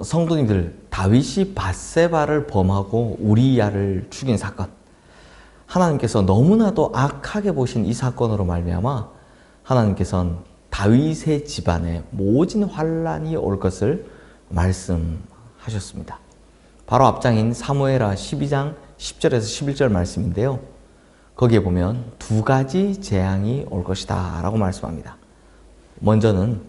성도님들, 다윗이 밧세바를 범하고 우리야를 죽인 사건, 하나님께서 너무나도 악하게 보신 이 사건으로 말미암아 하나님께서는 다윗의 집안에 모진 환란이 올 것을 말씀하셨습니다. 바로 앞장인 사무엘하 12장 10절에서 11절 말씀인데요. 거기에 보면 두 가지 재앙이 올 것이다 라고 말씀합니다. 먼저는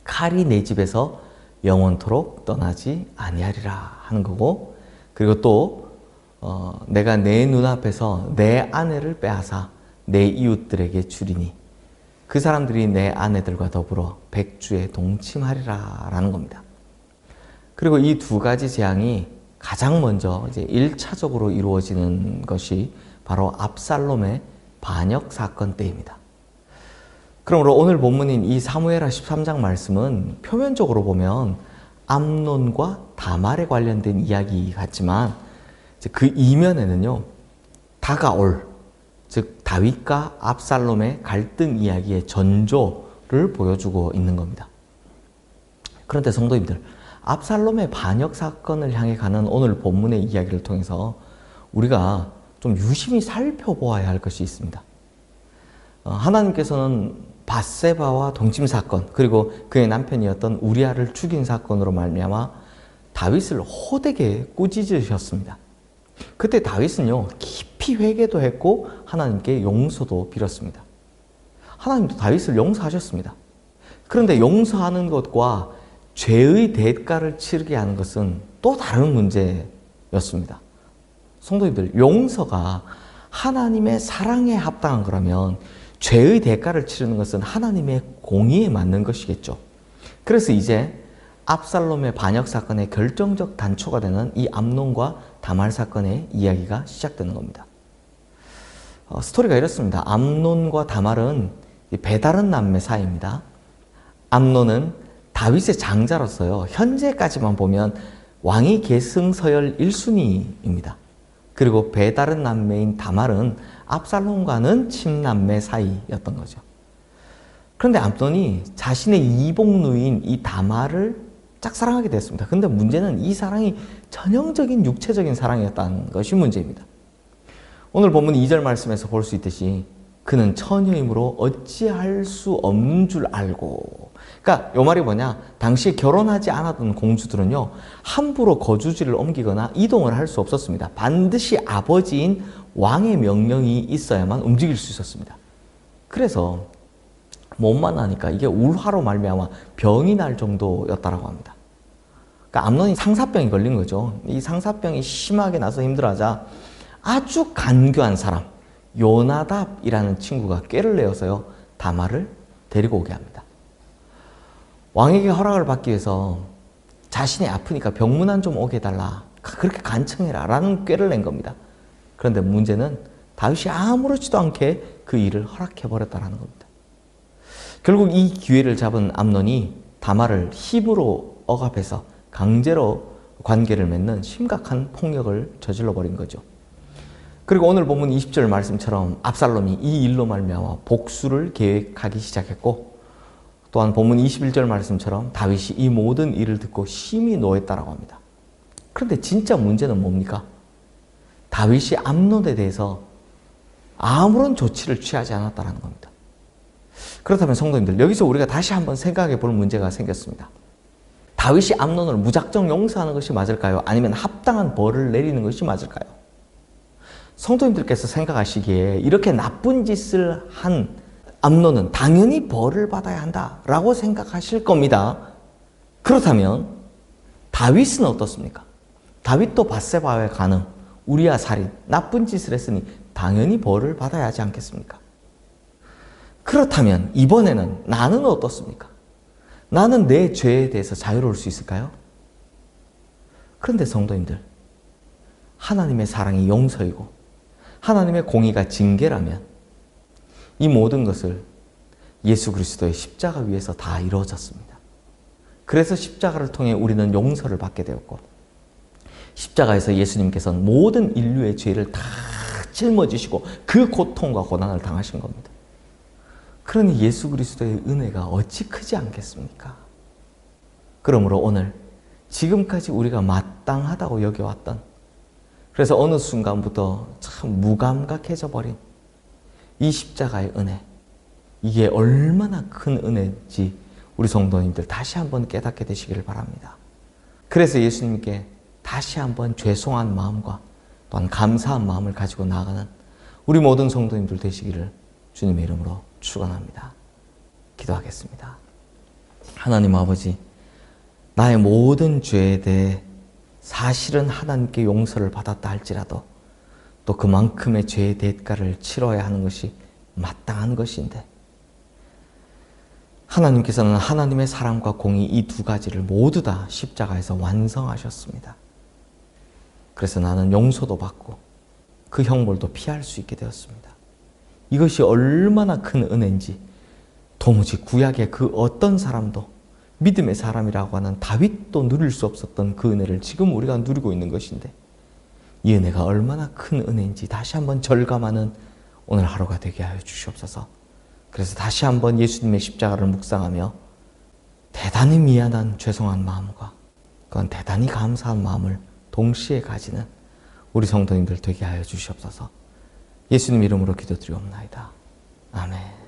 칼이 내 집에서 영원토록 떠나지 아니하리라 하는 거고, 그리고 또 내가 내 눈앞에서 내 아내를 빼앗아 내 이웃들에게 주리니 그 사람들이 내 아내들과 더불어 백주에 동침하리라 라는 겁니다. 그리고 이 두 가지 재앙이 가장 먼저 이제 1차적으로 이루어지는 것이 바로 압살롬의 반역 사건 때입니다. 그러므로 오늘 본문인 이 사무엘하 13장 말씀은 표면적으로 보면 암논과 다말에 관련된 이야기 같지만 그 이면에는요, 다가올, 즉 다윗과 압살롬의 갈등 이야기의 전조를 보여주고 있는 겁니다. 그런데 성도님들, 압살롬의 반역 사건을 향해 가는 오늘 본문의 이야기를 통해서 우리가 좀 유심히 살펴보아야 할 것이 있습니다. 하나님께서는 밧세바와 동침 사건, 그리고 그의 남편이었던 우리아를 죽인 사건으로 말미암아 다윗을 호되게 꾸짖으셨습니다. 그때 다윗은요, 깊이 회개도 했고 하나님께 용서도 빌었습니다. 하나님도 다윗을 용서하셨습니다. 그런데 용서하는 것과 죄의 대가를 치르게 하는 것은 또 다른 문제였습니다. 성도님들, 용서가 하나님의 사랑에 합당한 거라면 죄의 대가를 치르는 것은 하나님의 공의에 맞는 것이겠죠. 그래서 이제 압살롬의 반역 사건의 결정적 단초가 되는 이 암논과 다말 사건의 이야기가 시작되는 겁니다. 스토리가 이렇습니다. 암논과 다말은 배다른 남매 사이입니다. 암논은 다윗의 장자로서요, 현재까지만 보면 왕위 계승 서열 1순위입니다. 그리고 배다른 남매인 다말은 압살롬과는 친남매 사이였던 거죠. 그런데 암논이 자신의 이복누이인 이 다말을 짝사랑하게 됐습니다. 그런데 문제는 이 사랑이 전형적인 육체적인 사랑이었다는 것이 문제입니다. 오늘 본문 2절 말씀에서 볼 수 있듯이 그는 처녀이므로 어찌할 수 없는 줄 알고, 그러니까 이 말이 뭐냐, 당시에 결혼하지 않았던 공주들은요, 함부로 거주지를 옮기거나 이동을 할 수 없었습니다. 반드시 아버지인 왕의 명령이 있어야만 움직일 수 있었습니다. 그래서 몸만 나니까 이게 울화로 말미암아 병이 날 정도였다라고 합니다. 그러니까 암논이 상사병이 걸린 거죠. 이 상사병이 심하게 나서 힘들어하자 아주 간교한 사람 요나답이라는 친구가 꾀를 내어서요, 다말을 데리고 오게 합니다. 왕에게 허락을 받기 위해서 자신이 아프니까 병문안 좀 오게 해달라, 그렇게 간청해라 라는 꾀를 낸 겁니다. 그런데 문제는 다윗이 아무렇지도 않게 그 일을 허락해버렸다는 겁니다. 결국 이 기회를 잡은 암논이 다말을 힘으로 억압해서 강제로 관계를 맺는 심각한 폭력을 저질러 버린 거죠. 그리고 오늘 본문 20절 말씀처럼 압살롬이 이 일로 말미암아 복수를 계획하기 시작했고, 또한 본문 21절 말씀처럼 다윗이 이 모든 일을 듣고 심히 노했다라고 합니다. 그런데 진짜 문제는 뭡니까? 다윗이 암논에 대해서 아무런 조치를 취하지 않았다는 겁니다. 그렇다면 성도님들, 여기서 우리가 다시 한번 생각해 볼 문제가 생겼습니다. 다윗이 암논을 무작정 용서하는 것이 맞을까요? 아니면 합당한 벌을 내리는 것이 맞을까요? 성도님들께서 생각하시기에 이렇게 나쁜 짓을 한 암논은 당연히 벌을 받아야 한다라고 생각하실 겁니다. 그렇다면 다윗은 어떻습니까? 다윗도 밧세바의 간음, 우리아 살인, 나쁜 짓을 했으니 당연히 벌을 받아야 하지 않겠습니까? 그렇다면 이번에는 나는 어떻습니까? 나는 내 죄에 대해서 자유로울 수 있을까요? 그런데 성도님들, 하나님의 사랑이 용서이고 하나님의 공의가 징계라면 이 모든 것을 예수 그리스도의 십자가 위에서 다 이루어졌습니다. 그래서 십자가를 통해 우리는 용서를 받게 되었고, 십자가에서 예수님께서는 모든 인류의 죄를 다 짊어지시고 그 고통과 고난을 당하신 겁니다. 그러니 예수 그리스도의 은혜가 어찌 크지 않겠습니까? 그러므로 오늘 지금까지 우리가 마땅하다고 여겨왔던, 그래서 어느 순간부터 참 무감각해져 버린 이 십자가의 은혜, 이게 얼마나 큰 은혜인지 우리 성도님들 다시 한번 깨닫게 되시기를 바랍니다. 그래서 예수님께 다시 한번 죄송한 마음과 또한 감사한 마음을 가지고 나아가는 우리 모든 성도님들 되시기를 주님의 이름으로 축원합니다. 기도하겠습니다. 하나님 아버지, 나의 모든 죄에 대해 사실은 하나님께 용서를 받았다 할지라도 또 그만큼의 죄의 대가를 치러야 하는 것이 마땅한 것인데, 하나님께서는 하나님의 사랑과 공의 이 두 가지를 모두 다 십자가에서 완성하셨습니다. 그래서 나는 용서도 받고 그 형벌도 피할 수 있게 되었습니다. 이것이 얼마나 큰 은혜인지 도무지 구약의 그 어떤 사람도, 믿음의 사람이라고 하는 다윗도 누릴 수 없었던 그 은혜를 지금 우리가 누리고 있는 것인데, 이 은혜가 얼마나 큰 은혜인지 다시 한번 절감하는 오늘 하루가 되게 하여 주시옵소서. 그래서 다시 한번 예수님의 십자가를 묵상하며 대단히 미안한 죄송한 마음과 그건 대단히 감사한 마음을 동시에 가지는 우리 성도님들 되게 하여 주시옵소서. 예수님 이름으로 기도드리옵나이다. 아멘.